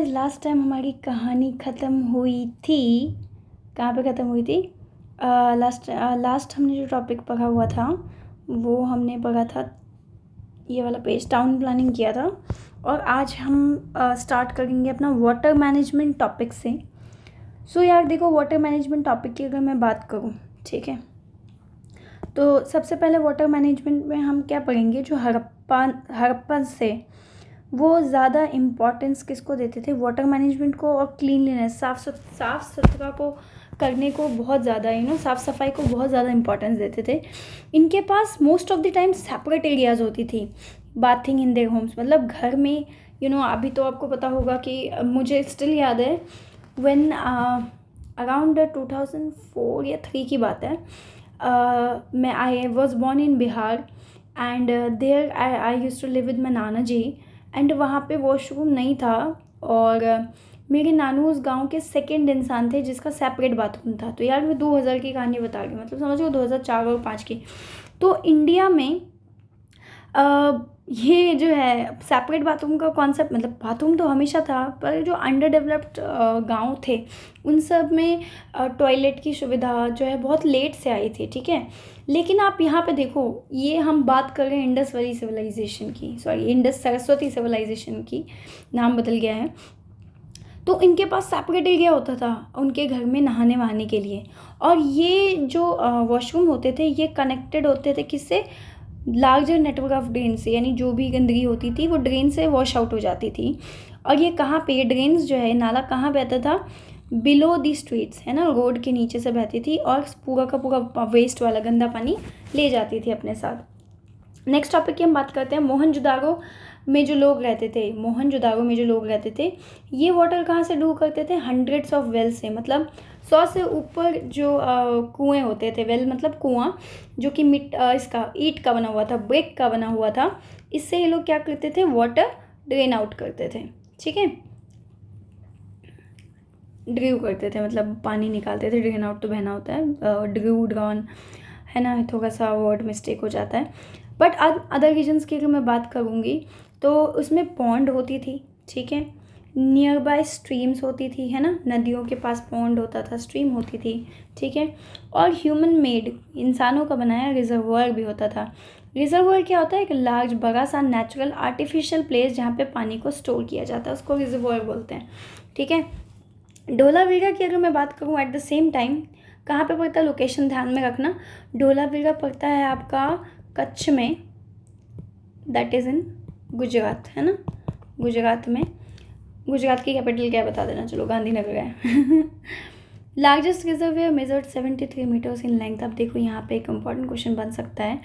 Last time हमारी कहानी ख़त्म हुई थी, कहाँ पे ख़त्म हुई थी? लास्ट हमने जो टॉपिक पढ़ा हुआ था वो हमने पढ़ा था ये वाला पेज, टाउन प्लानिंग किया था। और आज हम स्टार्ट करेंगे अपना वाटर मैनेजमेंट टॉपिक से। सो यार देखो, वाटर मैनेजमेंट टॉपिक की अगर मैं बात करूँ, ठीक है, तो सबसे पहले वाटर मैनेजमेंट में हम क्या पढ़ेंगे, जो हड़प्पन से वो ज़्यादा इम्पोर्टेंस किसको देते थे, वाटर मैनेजमेंट को और क्लीनलीनेस, साफ़ सुथरा को करने को बहुत ज़्यादा साफ़ सफाई को बहुत ज़्यादा इम्पोर्टेंस देते थे। इनके पास most of the time separate areas होती थी बाथिंग इन देयर होम्स, मतलब घर में अभी तो आपको पता होगा कि मुझे स्टिल याद है व्हेन अराउंड 2004 या 3 की बात है, मैं I was born in Bihar and there I used to live with my nana ji. And वहाँ पे वॉशरूम नहीं था और मेरे नानू उस गांव के सेकंड इंसान थे जिसका सेपरेट बाथरूम था। तो यार मैं 2000 की कहानी बता रही हूँ, मतलब समझ लो 2004 और 5 की। तो इंडिया में ये जो है सेपरेट बाथरूम का कॉन्सेप्ट, मतलब बाथरूम तो हमेशा था, पर जो अंडर डेवलप्ड गाँव थे उन सब में टॉयलेट की सुविधा जो है बहुत लेट से आई थी, ठीक है। लेकिन आप यहाँ पे देखो, ये हम बात कर रहे हैं इंडस वैली सिविलाइजेशन की, सॉरी इंडस सरस्वती सिविलाइजेशन की, नाम बदल गया है। तो इनके पास सेपरेट एरिया होता था उनके घर में नहाने वहाने के लिए। और ये जो वॉशरूम होते थे ये कनेक्टेड होते थे किससे, लार्जर नेटवर्क ऑफ ड्रेन से, यानी जो भी गंदगी होती थी वो ड्रेन से वॉश आउट हो जाती थी। और ये कहाँ पे, ये ड्रेन्स जो है, नाला कहाँ बहता था, बिलो दी स्ट्रीट्स, है ना, रोड के नीचे से बहती थी और पूरा का पूरा वेस्ट वाला गंदा पानी ले जाती थी अपने साथ। नेक्स्ट टॉपिक की हम बात करते हैं मोहनजोदारो में जो लोग रहते थे, मोहनजोदारो में जो लोग रहते थे ये वाटर कहाँ से ड्रू करते थे, हंड्रेड्स ऑफ वेल से, मतलब 100 से ऊपर जो कुएँ होते थे, वेल मतलब कुआँ जो कि इसका ईंट का बना हुआ था, ब्रिक का बना हुआ था। इससे ये लोग क्या करते थे, वाटर ड्रेन आउट करते थे, ठीक है, ड्रू करते थे, मतलब पानी निकालते थे, ड्रेन आउट तो बहना होता है, ड्रू ड्रॉन, है ना, थोड़ा सा वर्ड मिस्टेक हो जाता है। बट अदर रीजन्स की अगर मैं बात करूँगी तो उसमें पॉन्ड होती थी, ठीक है, नियर बाय स्ट्रीम्स होती थी, है ना, नदियों के पास पॉन्ड होता था, स्ट्रीम होती थी, ठीक है। और ह्यूमन मेड, इंसानों का बनाया रिजर्वायर भी होता था। रिजर्वायर क्या होता है, एक लार्ज बड़ा सा नेचुरल आर्टिफिशियल प्लेस जहाँ पे पानी को स्टोर किया जाता है, उसको रिजर्वायर बोलते हैं, ठीक है। धोलावीरा की अगर मैं बात करूँ एट द सेम टाइम कहाँ पे पड़ता है, लोकेशन ध्यान में रखना, धोलावीरा पड़ता है आपका कच्छ में, दैट इज़ इन गुजरात, है ना, गुजरात में। गुजरात की कैपिटल क्या है बता देना, चलो गांधीनगर है। Largest reservoir measured 73 metres in length. अब देखो यहाँ पे एक इम्पॉर्टेंट क्वेश्चन बन सकता है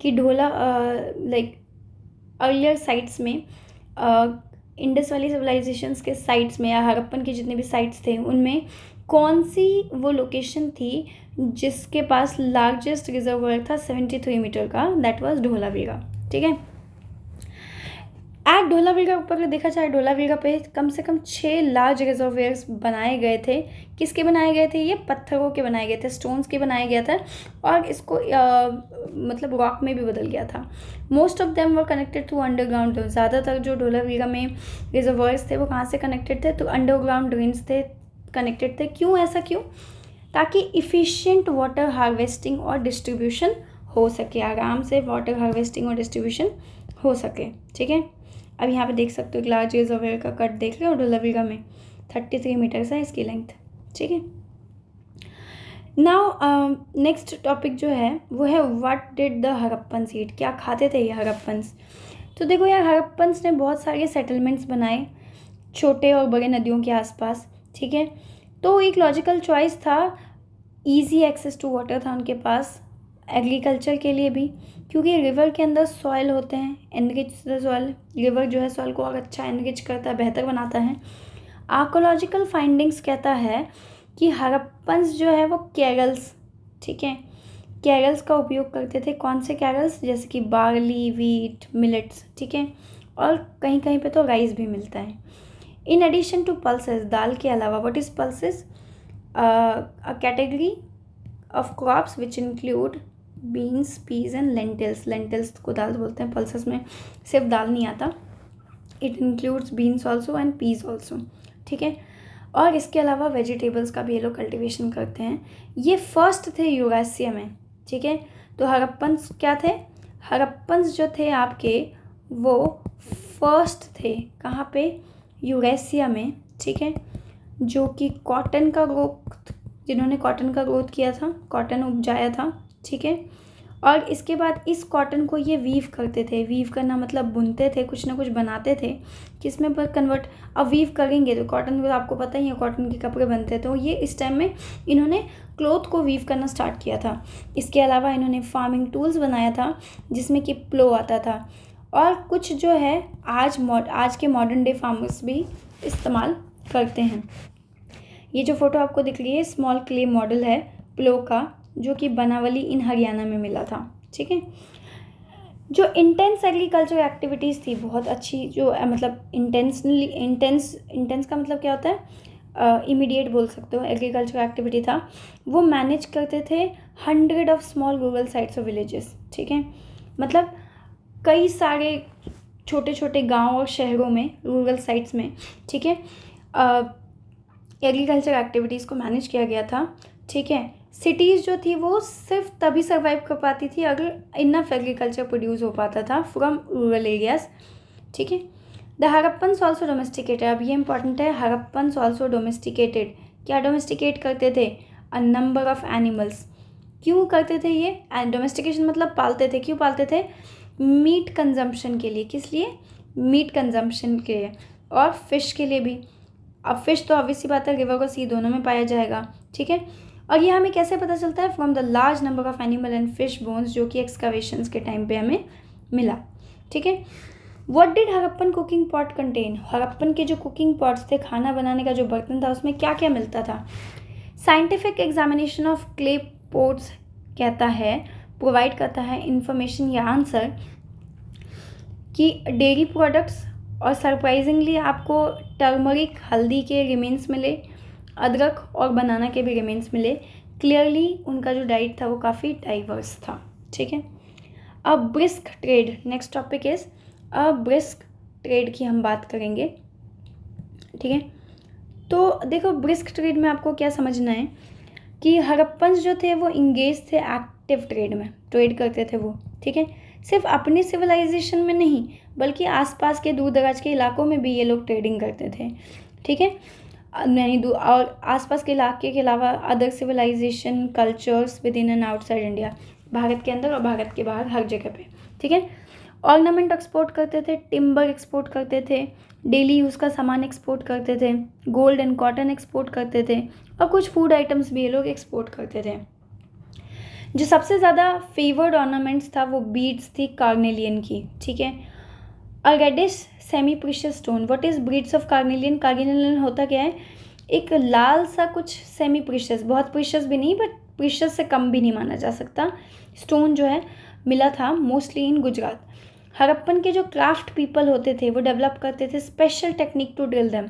कि ढोला लाइक अर्लियर साइट्स में इंडस वैली सिविलाइजेशंस के साइट्स में या हड़प्पन के जितने भी साइट्स थे उनमें कौन सी वो लोकेशन थी जिसके पास लार्जेस्ट रिजर्वायर था 73 मीटर का, दैट वाज धोलावीरा, ठीक है। एट धोलावीरा ऊपर देखा जाए, धोलावीरा पे कम से कम 6 लार्ज रिजर्वेयर्स बनाए गए थे। किसके बनाए गए थे, ये पत्थरों के बनाए गए थे, स्टोन्स के बनाया गया था और इसको मतलब रॉक में भी बदल गया था। Most of them were connected to underground. ज़्यादातर जो धोलावीरा में रिजर्वायर्स थे वो कहाँ से कनेक्टेड थे, तो अंडरग्राउंड ड्रेन्स थे, कनेक्टेड थे। क्यों, ऐसा क्यों, ताकि इफ़िशिएंट वाटर हार्वेस्टिंग और डिस्ट्रीब्यूशन हो सके, आराम से वाटर हार्वेस्टिंग और डिस्ट्रीब्यूशन हो सके, ठीक है। अब यहाँ पे देख सकते हो एक लार्ज रिजर्वायर का कट देख रहे हो धोलावीरा में, 33 मीटर्स है इसकी लेंथ, ठीक है। नाउ नेक्स्ट टॉपिक जो है वो है व्हाट डिड द हड़प्पन्स ईट, क्या खाते थे ये हड़प्पन्स। तो देखो यार, हड़प्पन्स ने बहुत सारे सेटलमेंट्स बनाए छोटे और बड़े नदियों के आसपास, ठीक है। तो एक लॉजिकल चॉइस था, ईजी एक्सेस टू वाटर था उनके पास, एग्रीकल्चर के लिए भी, क्योंकि रिवर के अंदर सॉइल होते हैं, एनरिच सॉइल, रिवर जो है सॉइल को और अच्छा एनरिच करता है, बेहतर बनाता है। आर्कोलॉजिकल फाइंडिंग्स कहता है कि हड़प्पन्स जो है वो कैरल्स, ठीक है, कैरल्स का उपयोग करते थे। कौन से कैरल्स, जैसे कि बार्ली, वीट, मिलेट्स, ठीक है, और कहीं कहीं पे तो राइस भी मिलता है। इन एडिशन टू पल्सेस, दाल के अलावा, what is pulses, a category of crops which include beans, peas and lentils. Lentils को दाल बोलते हैं, पल्सेस में सिर्फ दाल नहीं आता। It includes beans also and peas also, ठीक है। और इसके अलावा वेजिटेबल्स का भी ये लोग कल्टिवेशन करते हैं। ये फर्स्ट थे यूरेशिया में, ठीक है। तो हड़प्पन्स क्या थे, हड़प्पन्स जो थे आपके वो फर्स्ट थे कहाँ पे, यूरेशिया में, ठीक है। जो कि कॉटन का ग्रोथ, जिन्होंने कॉटन का ग्रोथ किया था, कॉटन उपजाया था, ठीक है। और इसके बाद इस कॉटन को ये वीव करते थे, वीव करना मतलब बुनते थे, कुछ ना कुछ बनाते थे, किसमें पर कन्वर्ट। अब वीव करेंगे तो कॉटन को आपको पता ही है, कॉटन के कपड़े बनते हैं, तो ये इस टाइम में इन्होंने क्लोथ को वीव करना स्टार्ट किया था। इसके अलावा इन्होंने फार्मिंग टूल्स बनाया था जिसमें कि प्लो आता था, और कुछ जो है आज के मॉडर्न डे फार्मर्स भी इस्तेमाल करते हैं। ये जो फोटो आपको दिख रही है स्मॉल क्ले मॉडल है प्लो का, जो कि बनावली इन हरियाणा में मिला था, ठीक है। जो इंटेंस एग्रीकल्चर एक्टिविटीज़ थी बहुत अच्छी, जो मतलब इंटेंस का मतलब क्या होता है, इमीडिएट बोल सकते हो, एग्रीकल्चर एक्टिविटी था। वो मैनेज करते थे 100 ऑफ स्मॉल रूरल साइट्स और विलेजेस, ठीक है। मतलब कई सारे छोटे छोटे गांव और शहरों में, रूरल साइट्स में, ठीक है, एग्रीकल्चर एक्टिविटीज़ को मैनेज किया गया था, ठीक है। सिटीज़ जो थी वो सिर्फ तभी सर्वाइव कर पाती थी अगर इनफ एग्रीकल्चर प्रोड्यूस हो पाता था फ्रॉम रूरल एरियाज, ठीक है। द हड़प्पन्स ऑल्सो डोमेस्टिकेटेड, अब ये इंपॉर्टेंट है, हड़प्पन्स ऑल्सो डोमेस्टिकेटेड, क्या डोमेस्टिकेट करते थे, अ नंबर ऑफ एनिमल्स। क्यों करते थे ये, डोमेस्टिकेशन मतलब पालते थे, क्यों पालते थे, मीट कंजम्पशन के लिए, किस लिए, मीट कंजम्पशन के लिए, और फिश के लिए भी। अब फिश तो ऑब्वियस सी बात है रिवर और सी दोनों में पाया जाएगा, ठीक है। और ये हमें कैसे पता चलता है, from the large number of animal and fish bones, जो कि एक्सकवेशंस के टाइम पे हमें मिला, ठीक है। What did Harappan cooking pot contain, Harappan के जो कुकिंग पॉट्स थे, खाना बनाने का जो बर्तन था, उसमें क्या क्या मिलता था। Scientific examination of clay pots कहता है, प्रोवाइड करता है इंफॉर्मेशन या आंसर कि डेयरी प्रोडक्ट्स और सरप्राइजिंगली आपको टर्मरिक, हल्दी के रिमेन्स मिले, अदरक और बनाना के भी रिमेन्स मिले। क्लियरली उनका जो डाइट था वो काफ़ी डाइवर्स था, ठीक है। अब brisk trade, next topic is a brisk trade की हम बात करेंगे, ठीक है। तो देखो ब्रिस्क ट्रेड में आपको क्या समझना है कि हड़प्पन्स जो थे वो इंगेज थे एक्टिव ट्रेड में, ट्रेड करते थे वो, ठीक है। सिर्फ अपने सिविलाइजेशन में नहीं बल्कि आसपास के दूर दराज के इलाकों में भी ये लोग ट्रेडिंग करते थे, ठीक है। नहीं और आसपास के इलाके के अलावा other civilisation cultures within and outside India, Bharat के अंदर और भारत के बाहर हर जगह पे, ठीक है। ऑर्नामेंट एक्सपोर्ट करते थे, टिम्बर एक्सपोर्ट करते थे, डेली यूज़ का सामान एक्सपोर्ट करते थे, गोल्ड एंड कॉटन एक्सपोर्ट करते थे, और कुछ फूड आइटम्स भी ये लोग एक्सपोर्ट करते थे। जो सबसे ज़्यादा फेवर्ड ऑर्नामेंट्स था वो बीड्स थी कार्नेलियन की, ठीक है। A reddish semi precious stone, what is breeds of carnelian, carnelian होता क्या है, एक लाल सा कुछ सेमी प्रीशियस, बहुत प्रीशियस भी नहीं बट प्रीशियस से कम भी नहीं माना जा सकता, स्टोन जो है मिला था मोस्टली इन गुजरात। हड़प्पन के जो क्राफ्ट पीपल होते थे वो डेवलप करते थे special technique to drill them,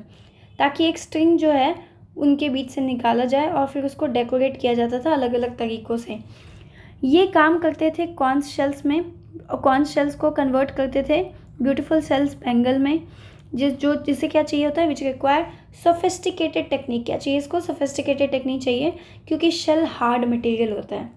ताकि एक स्ट्रिंग जो है उनके बीच से निकाला जाए और फिर उसको डेकोरेट किया जाता था अलग अलग तरीक़ों से। ये काम करते थे कॉन्स शेल्स में, और कॉन्स शेल्स को कन्वर्ट करते थे ब्यूटीफुल सेल्स बैंगल में, जिसे क्या चाहिए होता है, विच रिक्वायर सोफिस्टिकेटेड टेक्निक, क्या चाहिए इसको, सोफिस्टिकेटेड टेक्निक चाहिए क्योंकि शेल हार्ड मटेरियल होता है।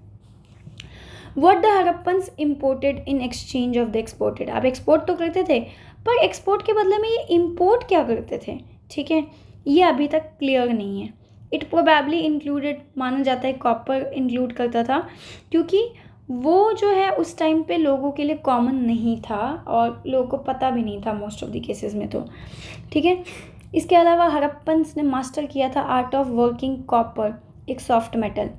What the Harappans imported in exchange of the exported, आप एक्सपोर्ट तो करते थे पर एक्सपोर्ट के बदले में ये इम्पोर्ट क्या करते थे, ठीक है, ये अभी तक क्लियर नहीं है। इट प्रोबेबली इंक्लूडेड, माना जाता है कॉपर इंक्लूड करता था क्योंकि वो जो है उस टाइम पे लोगों के लिए कॉमन नहीं था और लोगों को पता भी नहीं था मोस्ट ऑफ द केसेस में, तो ठीक है। इसके अलावा हड़प्पन्स ने मास्टर किया था आर्ट ऑफ वर्किंग कॉपर, एक सॉफ्ट मेटल।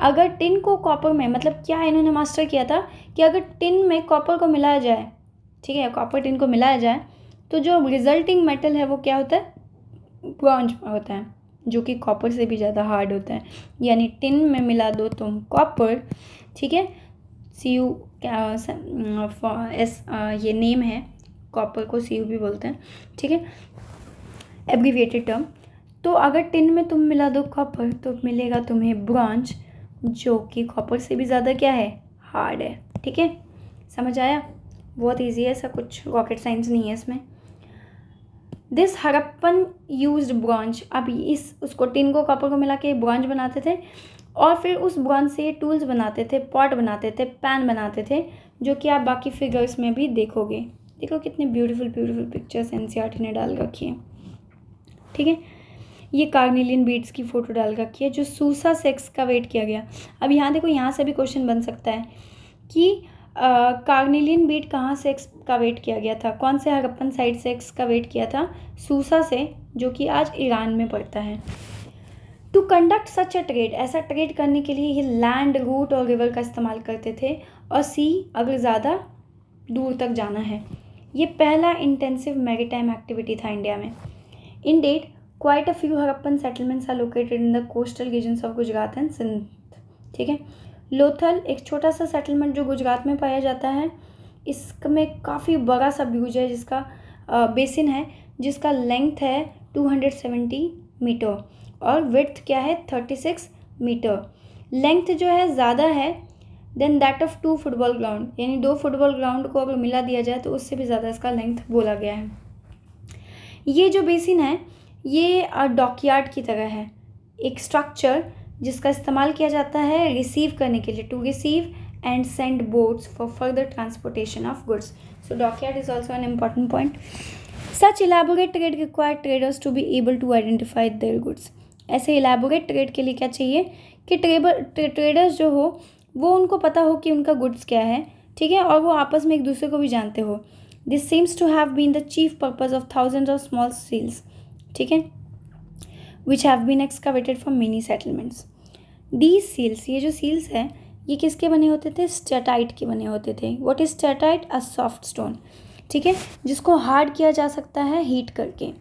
अगर टिन को कॉपर में, मतलब क्या इन्होंने मास्टर किया था कि अगर टिन में कॉपर को मिलाया जाए, ठीक है, कॉपर टिन को मिलाया जाए तो जो रिजल्टिंग मेटल है वो क्या होता है, ब्रॉन्ज होता है, जो कि कॉपर से भी ज़्यादा हार्ड होता है। यानी टिन में मिला दो तुम कॉपर, ठीक है, CU ये नेम है, कॉपर को CU भी बोलते हैं, ठीक है, एब्रीविएटेड टर्म। तो अगर टिन में तुम मिला दो कॉपर तो मिलेगा तुम्हें ब्रॉन्ज, जो कि कॉपर से भी ज़्यादा क्या है, हार्ड है, ठीक है। समझ आया, बहुत ईजी है, ऐसा कुछ रॉकेट साइंस नहीं है इसमें। This Harappan used bronze. अब उसको टिन को कॉपर को मिला के ब्रॉन्ज बनाते थे और फिर उस ब्रॉन्ज से टूल्स बनाते थे, पॉट बनाते थे, पैन बनाते थे, जो कि आप बाकी फिगर्स में भी देखोगे। देखो कितने ब्यूटीफुल पिक्चर्स एनसीईआरटी ने डाल रखी है। ठीक है, ये कार्नेलियन बीड्स की फ़ोटो डाल रखी है जो सूसा से एक्सकावेट किया गया। अब यहाँ देखो, यहाँ से भी क्वेश्चन बन सकता है कि कार्नेलियन बीड कहाँ से एक्सकावेट किया गया था, कौन से हड़प्पन साइट से एक्सकावेट किया था? सूसा से, जो कि आज ईरान में पड़ता है। To conduct such a trade, ऐसा ट्रेड करने के लिए ये लैंड, रूट और रिवर का इस्तेमाल करते थे, और सी अगर ज़्यादा दूर तक जाना है। ये पहला इंटेंसिव मैरीटाइम एक्टिविटी था इंडिया में। In that quite a few Harappan settlements are located in the coastal regions of Gujarat and Sindh. ठीक है, लोथल एक छोटा सा सेटलमेंट जो गुजरात में पाया जाता है। इसमें काफ़ी बड़ा सा ब्यूज है, जिसका बेसिन है, जिसका लेंथ है 270 मीटर और विड्थ क्या है 36 मीटर। लेंथ जो है ज़्यादा है than that of 2 football ground, यानी 2 फुटबॉल ग्राउंड को अगर मिला दिया जाए तो उससे भी ज़्यादा इसका लेंथ बोला गया है। ये जो बेसिन है ये डॉकयार्ड की तरह है, एक स्ट्रक्चर जिसका इस्तेमाल किया जाता है रिसीव करने के लिए, to receive and send boats for further transportation of goods. So dockyard is also an important point. Such elaborate trade require traders to be able to identify their goods. ऐसे elaborate trade के लिए क्या चाहिए कि traders जो हो वो उनको पता हो कि उनका गुड्स क्या है। ठीक है, और वो आपस में एक दूसरे को भी जानते हो। This seems to have been the chief purpose of thousands of small seals. ठीक है, which have been excavated from many settlements. These seals, ये जो सील्स हैं ये किसके बने होते थे? स्टेटाइट के बने होते थे। What is steatite? A soft stone. ठीक है, जिसको हार्ड किया जा सकता है हीट करके।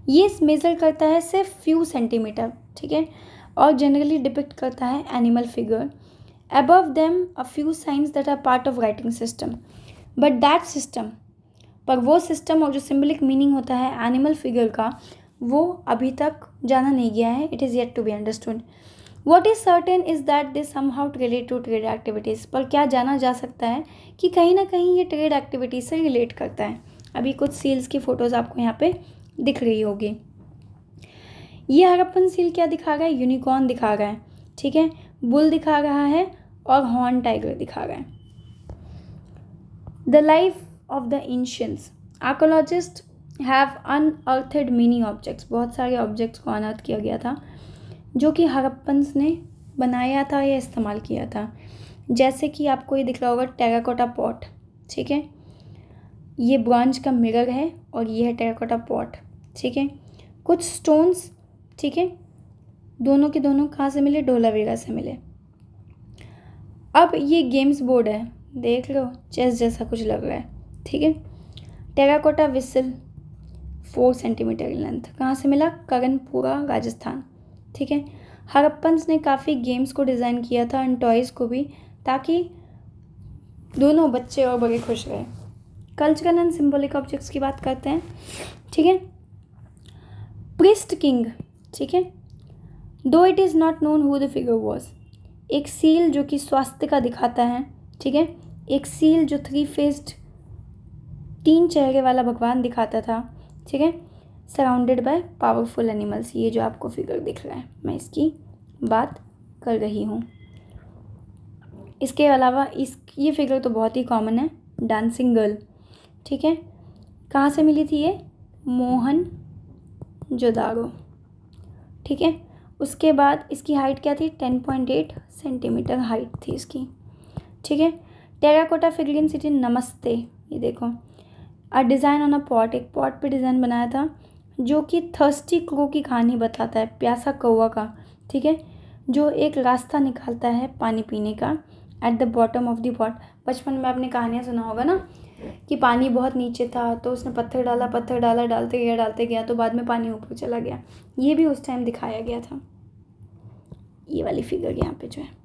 ये मेज़र करता है सिर्फ फ्यू सेंटीमीटर। ठीक है, और जनरली डिपिक्ट करता है animal figure. Above them a few signs that are part of writing system, but that system, पर वो सिस्टम और जो सिम्बलिक मीनिंग होता है एनिमल फिगर का, वो अभी तक जाना नहीं गया है। It is yet to be understood. What is certain is that they somehow relate to trade activities. पर क्या जाना जा सकता है कि कहीं ना कहीं ये ट्रेड एक्टिविटीज़ से रिलेट करता है। अभी कुछ सील्स की फ़ोटोज़ आपको यहाँ पे दिख रही होगी। ये हड़प्पन सील क्या दिखा रहा है? यूनिकॉर्न दिखा रहा है। ठीक है, बुल दिखा रहा है और हॉर्न टाइगर दिखा रहा है। The life of the ancients, archaeologist have unearthed many objects. बहुत सारे ऑब्जेक्ट्स को अनअर्थ किया गया था जो कि हड़प्पन्स ने बनाया था या इस्तेमाल किया था। जैसे कि आपको ये दिख रहा होगा टेराकोटा पॉट। ठीक है, ये ब्रॉन्ज का मिरर है और ये है टेराकोटा पॉट। ठीक है, कुछ स्टोन्स, ठीक है, दोनों के दोनों कहाँ से मिले? धोलावीरा से मिले। अब ये गेम्स बोर्ड है, देख लो चेस जैसा कुछ लग रहा है। ठीक है, टेराकोटा विसल 4 सेंटीमीटर लेंथ, कहाँ से मिला? करनपुरा, राजस्थान। ठीक है, हड़प्पन्स ने काफ़ी गेम्स को डिज़ाइन किया था एंड टॉयज़ को भी, ताकि दोनों बच्चे और बड़े खुश रहे। कल्चरल एंड सिम्बॉलिक ऑब्जेक्ट्स की बात करते हैं। ठीक है, प्रिस्ट किंग। ठीक है, दो it is not known who the figure was. एक सील जो कि स्वास्थ्य का दिखाता है। ठीक है, एक सील जो 3 फेस्ड 3 चेहरे वाला भगवान दिखाता था। ठीक है, सराउंडेड बाय पावरफुल एनिमल्स। ये जो आपको फिगर दिख रहा है, मैं इसकी बात कर रही हूँ। इसके अलावा ये फिगर तो बहुत ही कॉमन है, डांसिंग गर्ल। ठीक है, कहाँ से मिली थी ये? मोहन जोदारो। ठीक है, उसके बाद इसकी हाइट क्या थी? 10.8 सेंटीमीटर हाइट थी इसकी। ठीक है, टेराकोटा फिगरिन सिटी नमस्ते, ये देखो, a design on a pot, एक पॉट पे डिज़ाइन बनाया था जो कि थर्स्टी क्रो की कहानी बताता है, प्यासा कौवा का। ठीक है, जो एक रास्ता निकालता है पानी पीने का at the bottom of the pot. बचपन में आपने कहानियाँ सुना होगा ना कि पानी बहुत नीचे था तो उसने पत्थर डाला, डालते गया तो बाद में पानी ऊपर चला गया। ये भी उस टाइम दिखाया गया था, ये वाली फिगर यहाँ पे जो है।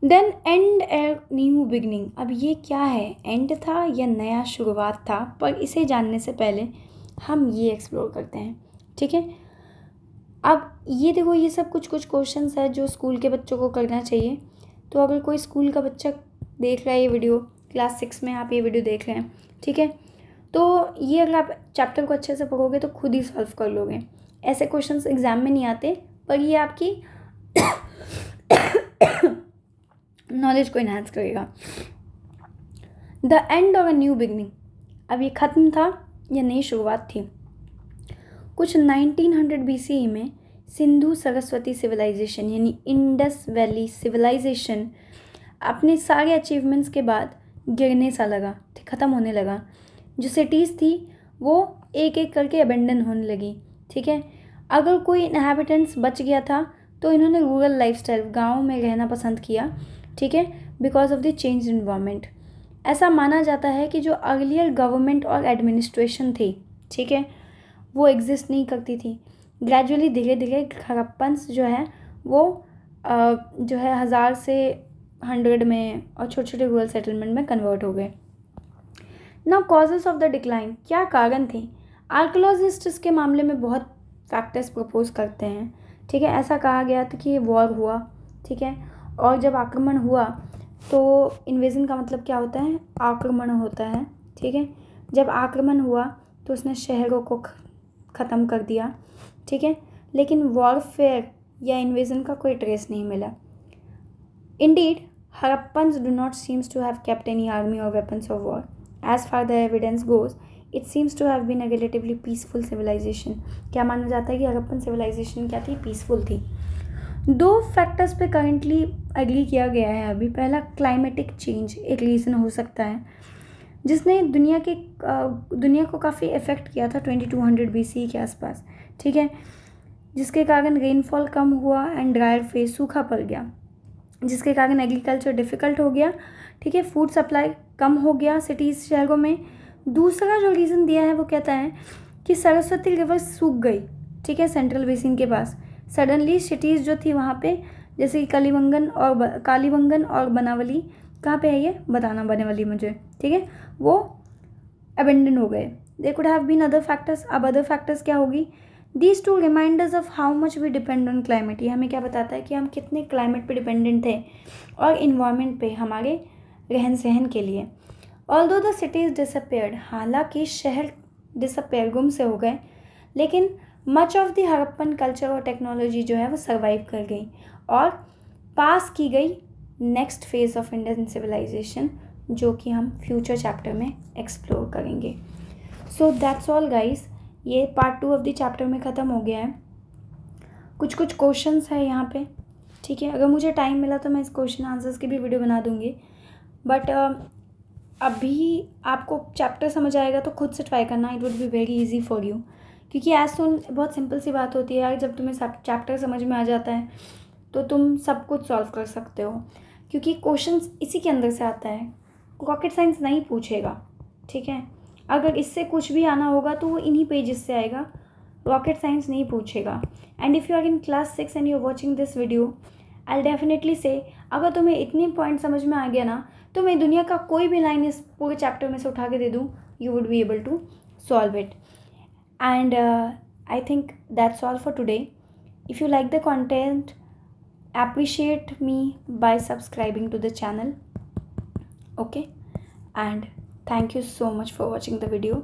Then and a new beginning. अब ये क्या है? एंड था या नया शुरुआत था? पर इसे जानने से पहले हम ये एक्सप्लोर करते हैं। ठीक है, अब ये देखो, ये सब कुछ क्वेश्चंस है जो स्कूल के बच्चों को करना चाहिए। तो अगर कोई स्कूल का बच्चा देख रहा है ये वीडियो, क्लास 6 में आप ये वीडियो देख रहे हैं, ठीक है, तो ये अगर आप चैप्टर को अच्छे से पढ़ोगे तो खुद ही सॉल्व कर लोगे। ऐसे क्वेश्चंस एग्जाम में नहीं आते, पर ये आपकी नॉलेज को इन्हांस करेगा। द एंड और अ न्यू बिगनिंग, अब ये ख़त्म था या नई शुरुआत थी। कुछ 1900 BCE में सिंधु सरस्वती सिविलाइजेशन यानी इंडस वैली सिविलाइजेशन अपने सारे अचीवमेंट्स के बाद गिरने सा लगा, ख़त्म होने लगा। जो सिटीज़ थी वो एक एक करके अबेंडन होने लगी, ठीक है। अगर कोई इनहेबिटेंट्स बच गया था तो इन्होंने रूरल लाइफस्टाइल, गाँव में रहना पसंद किया, ठीक है, because of the change environment. ऐसा माना जाता है कि जो अर्लियर गवर्नमेंट और एडमिनिस्ट्रेशन थी, ठीक है, वो एग्जिस्ट नहीं करती थी। ग्रेजुअली धीरे धीरे हड़प्पन्स जो है वो जो है 1000 से 100 में और छोटे छोटे रूरल सेटलमेंट में कन्वर्ट हो गए। Now causes of the decline, क्या कारण थे? आर्कोलॉजिस्ट इसके मामले में बहुत फैक्टर्स प्रपोज करते हैं, ठीक है। ऐसा कहा गया था कि वॉर हुआ, ठीक है, और जब आक्रमण हुआ तो इन्वेजन का मतलब क्या होता है? आक्रमण होता है, ठीक है। जब आक्रमण हुआ तो उसने शहरों को ख़त्म कर दिया, ठीक है, लेकिन वॉरफेयर या इन्वेजन का कोई ट्रेस नहीं मिला। Indeed Harappans do not seems to have kept any army और weapons of war. As far the evidence goes it seems to have been a relatively peaceful civilisation. क्या माना जाता है कि हड़प्पन सिविलाइजेशन क्या थी? पीसफुल थी। 2 फैक्टर्स पे करंटली एग्री किया गया है अभी। पहला, क्लाइमेटिक चेंज एक रीज़न हो सकता है जिसने दुनिया को काफ़ी इफ़ेक्ट किया था 2200 BCE के आसपास, ठीक है, जिसके कारण रेनफॉल कम हुआ एंड ड्रायर फेज, सूखा पड़ गया, जिसके कारण एग्रीकल्चर डिफ़िकल्ट हो गया, ठीक है, फूड सप्लाई कम हो गया सिटीज़, शहरों में। दूसरा जो रीज़न दिया है वो कहता है कि सरस्वती रिवर सूख गई, ठीक है, सेंट्रल बेसिन के पास। सडनली सिटीज़ जो थी वहाँ पे, जैसे कि कालीबंगन और बनावली, कहाँ पे है ये? बताना बनावली मुझे, ठीक है, वो अबेंडन हो गए। They could have been other factors. अब अदर फैक्टर्स क्या होगी? These 2 reminders of how much we depend on climate. ये हमें क्या बताता है कि हम कितने क्लाइमेट पे डिपेंडेंट थे और इन्वायरमेंट पे, हमारे रहन सहन के लिए। ऑल्दो द सिटीज़ डिसअपेयर्ड, हालांकि शहर डिसअपेयर, गुम से हो गए, लेकिन much of the Harappan culture और टेक्नोलॉजी जो है वो सर्वाइव कर गई और पास की गई next phase of Indian civilisation, जो कि हम फ्यूचर चैप्टर में एक्सप्लोर करेंगे। सो दैट्स ऑल गाइस, ये पार्ट 2 ऑफ द चैप्टर में ख़त्म हो गया है। कुछ क्वेश्चंस है यहाँ पे, ठीक है। अगर मुझे टाइम मिला तो मैं इस क्वेश्चन आंसर्स की भी वीडियो बना दूँगी, बट अभी आपको चैप्टर समझ आएगा तो खुद से ट्राई करना, it would be very easy for you, क्योंकि एज सुन, बहुत सिंपल सी बात होती है यार, जब तुम्हें चैप्टर समझ में आ जाता है तो तुम सब कुछ सॉल्व कर सकते हो, क्योंकि क्वेश्चंस इसी के अंदर से आता है। रॉकेट साइंस नहीं पूछेगा, ठीक है। अगर इससे कुछ भी आना होगा तो वो इन्हीं पेजेस से आएगा, रॉकेट साइंस नहीं पूछेगा। And if you are in class 6 and you are watching this video, I definitely say, अगर तुम्हें इतने पॉइंट समझ में आ गया ना, तो मैं दुनिया का कोई भी लाइन इस पूरे चैप्टर में से उठा के दे दूँ, you would be able to solve it. And I think that's all for today. If you like the content, appreciate me by subscribing to the channel, okay, and thank you so much for watching the video.